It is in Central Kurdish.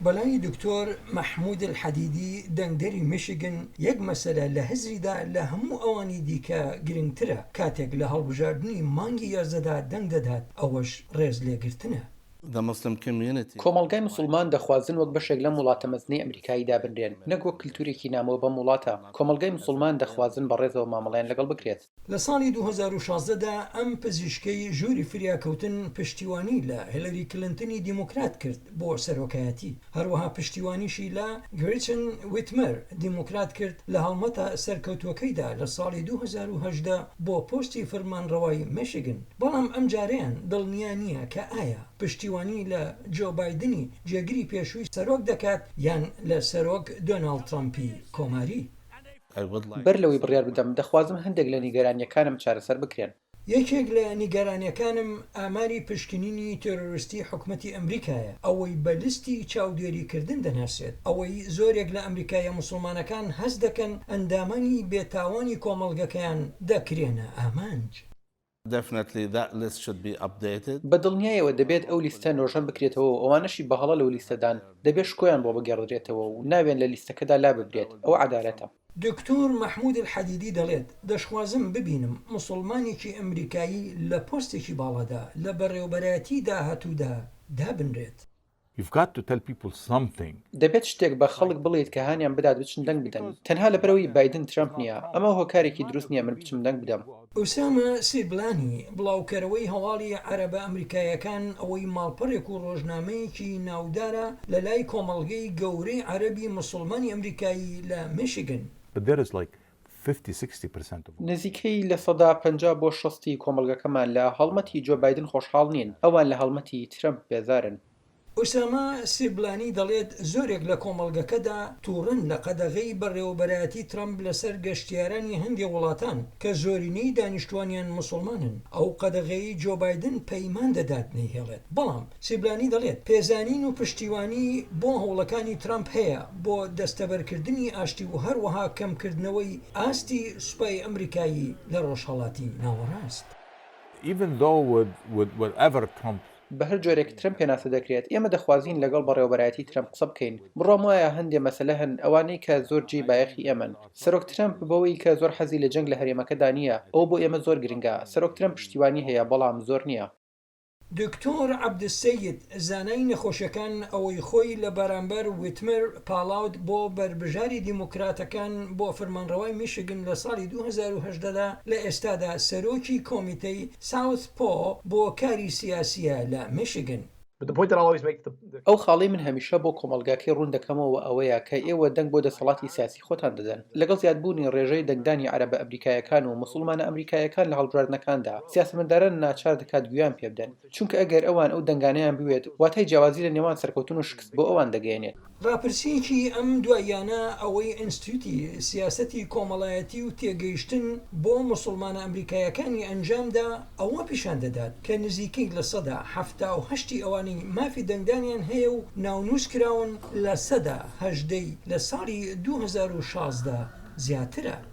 بەلای دکتۆر مەحموود الحەدیدی دەنگدەری میشیگن یەک مەسەلە لە هزریدا لە هەموو ئەوانی دیکە گرنگترە کاتێک لە هەڵبژاردننی مانگی یازدەدا دەنگ دەدات ئەوەش ڕێز لێگرتنە. کۆمەڵگای مسلمان دەخوازن وەک بەشێک لە وڵاتە مەزنەی ئەمریکایی دابنرێن نەک وەک کللتورێکی نامەوە بەم وڵاتە. کۆمەڵگای مسلمان دەخوازن بە ڕێزەوە مامەڵیان لەگەڵ بکرێت. لە ساڵی 2016دا ئەم پزیشکەی ژووری فریاکەوتن پشتیوانی لە هیلاری کلنتنی دیموکرات کرد بۆ سەرۆکایەتی. هەروەها پشتیوانیشی لە گریچن ویتمەر دیموکرات کرد لە هەڵمەتە سەرکەوتوەکەیدا لە ساڵی 2018 بۆ پۆستی فەرمانڕەوای میشیگن. بەڵام ئەم جارەیان دڵنیا نییە کە ئایا پشتیوانی لە جۆ بایدنی جێگیری پێشووی سەرۆک دەکات یان لە سەرۆک دۆناڵد ترامپی کۆماری. بەر لەوەی بڕیار بدەم دەخوازم هەندێک لە نیگەرانیەکانم چارەسەر بکرێن. یەکێک لە نیگەرانیەکانم ئاماری پشکنینی تۆرۆریستی حکوومەتی ئەمریکایە، ئەوەی بە لیستی چاودێریکردن دەناسێت، ئەوەی زۆرێک لە ئەمریکایە مسلمانەکان هەست دەکەن ئەندامانی بێتاوانی کۆمەڵگەکەیان دەکرێنە ئامانج. بە دڵنیایەوە دەبێت ئەو لیستە نۆژەن بکرێتەوە و ئەوانەشی بەهەڵە لەو لیستەدان دەبێت شکۆیان بۆ بگەڕدرێتەوە و ناوێن لە لیستەکەدا لا ببرێت. ئەو عەدالەتە. دکتۆر مەحموود الحەدیدی دەڵێت دەشوازم ببینم مسلمانێکی ئەمریکایی لە پۆستێکی باڵادا لە بەڕێوەبەرایەتی داهاتوودا دابنرێت. دەبێت شتێک بە خەڵک بڵێت کە هانیان بدات بچن دەنگ بدەن. تەنها لەبەرەوەی بایدن ترامپ نییە. ئەمە هۆکارێکی دروست نییە من بچم دەنگ بدەم. ئوسامە سیبلانی بڵاوکەرەوەی هەواڵی عەرەبە ئەمریکایەکان ئەوەی ماڵپەڕێک و ڕۆژنامەیەکی ناودارە لە لای کۆمەڵگەی گەورەی عەرەبی مسلمانی ئەمریکایی لە میشیگن. نزیکەی لە 50 بۆ 60 کۆمەڵگەکەمان لە هەڵمەتی جۆ بایدن خۆشحاڵ نین. ئەوان لە هەڵمەتی ترامپ بێزارن. ئوسامە سیبلانی دەڵێت زۆرێک لە کۆمەڵگەکەدا تووڕن لە قەدەغەی بەڕێوەبەرایەتی ترامپ لەسەر گەشتیارانی هەندێک وڵاتان کە زۆرینەی دانیشتوانیان مسلمانن. ئەو قەدەغەی جۆ بایدن پەیمان دەدات نەیهێڵێت. بەڵام سیبلانی دەڵێت پێزانین و پشتیوانی بۆ هەوڵەکانی ترامپ هەیە بۆ دەستەبەرکردنی ئاشتی و هەروەها کەمکردنەوەی ئاستی سوپای ئەمریکایی لە ڕۆژهەڵاتی ناوەڕاست. بە هەر جۆرێک ترامپ پێناسە دەکرێت ئێمە دەخوازین لەگەڵ بەڕێوەبەرایەتی ترامپ قسە بکەین. بڕۆم وایە هەندێ مەسەلە هەن ئەوانەی کە زۆر جێی بایەخی ئێمەن. سەرۆک ترامپ بەوەی کە زۆر حەزی لە جەنگ لە هەرێمەکەدا نییە ئەو بۆ ئێمە زۆر گرنگە. سەرۆک ترامپ پشتیوانی هەیە بەڵام زۆر نییە. دکتۆر عەبدولسەید زانای نەخۆشیەکان ئەوەی خۆی لە بەرامبەر ویتمەر پاڵاود بۆ بربژاری دیموکراتەکان بۆ فەرمانڕەوای میشیگن لە ساڵی 2018دا لە ئێستادا سەرۆکی کۆمیتەی ساوت پۆ بۆ کاری سیاسیە لە میشیگن. ئەو خاڵی من هەمیشە بۆ کۆمەڵگاکەی ڕوون دەکەمەوە ئەوەیە کە ئێوە دەنگ بۆ دەسەڵاتی سیاسی خۆتان دەدەن. لەگەڵ زیادبوونی ڕێژەی دەنگدانی عەرەبە ئەمریکایەکان و مسلمانە ئەمریکایەکان لە هەڵبژاردنەکاندا سیاسەتمەداران ناچار دەکات گویان پێ بدەن چونکە ئەگەر ئەوان ئەو دەنگانەیان بوێت واتای جیاوازی لە نێوان سەرکەوتن و شکست بۆ ئەوان دەگەێنێت. راپرسیەکی ئەم دواییانە ئەوەی ئینستیتوتی سیاسەتی کۆمەڵایەتی و تێگەیشتن بۆ مسلمانە ئەمریکایەکانی ئەنجامدا ئەوە پیشان دەدات کە نزیکەی لە 78 ئەوانەی مافی دەنگدانیان هەیە و ناونووس کراون لە 18 لە ساڵی 2016 زیاترە.